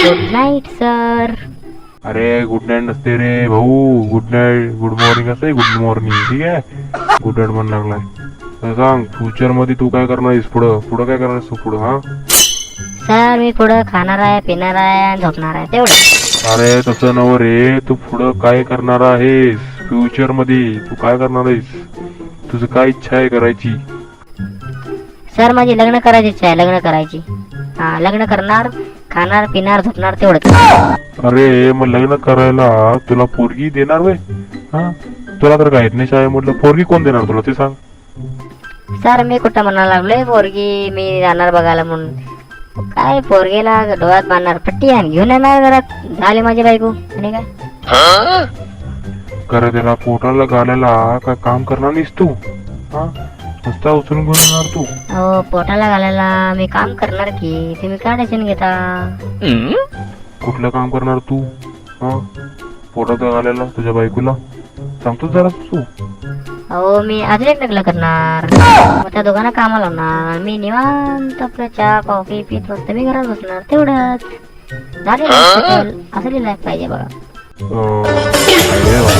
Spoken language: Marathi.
Good night sir. अरे गुड नाईट नसते रे भाऊ, गुड नाईट गुड मॉर्निंग असते, गुड मॉर्निंग. ठीक आहे, गुड नाईट म्हण लागलाय. तर सांग फ्युचर मध्ये तू काय करणार आहेस, पुढं पुढं काय करणार आहेस तू पुढं? हा सर मी पुढं खाणार आहे, पिणार आहे आणि झोपणार आहे तेवढं. अरे तसं नव रे, तू पुढं काय करणार आहेस फ्युचर मध्ये? तू काय करणार आहेस? तुझं काय इच्छा आहे करायची? सर माझी लग्न करायची इच्छा आहे, लग्न करायची. हा लग्न करणार, खाणार पिणार झोपणार तेवढंच. अरे मग लग्न करायला तुला पोरगी देणार वे? हा तुला तर काय नाही आहे म्हटलं, पोरगी कोण देणार तुला ते सांग. सर मी कुठं म्हणायला लागलोय पोरगी मी जाणार बघायला म्हणून. काय पोरगीला डोळ्यात बांधणार पट्टी आणि घेऊन येणार घरात, झाली माझी बायको आणि काय. खरं त्याला पोटाला घालायला काय काम करणार नाहीस तू? हा नुसता उचलून घेऊन येणार तू? हो पोटाला घालायला मी काम करणार की, तुम्ही काय टेन्शन घेता. कुठलं काम करणार तू? हा पोटात घालायला तुझ्या बायकोला सांगतो जरा तू. हो मी अजून एक लग्न करणार, मग त्या दोघांना कामाला लावणार, मी निवांत आपलं चहा कॉफी पीत बसतो, मी घरात बसणार तेवढंच. झाले असं लाईफ पाहिजे बघा. अरे वा.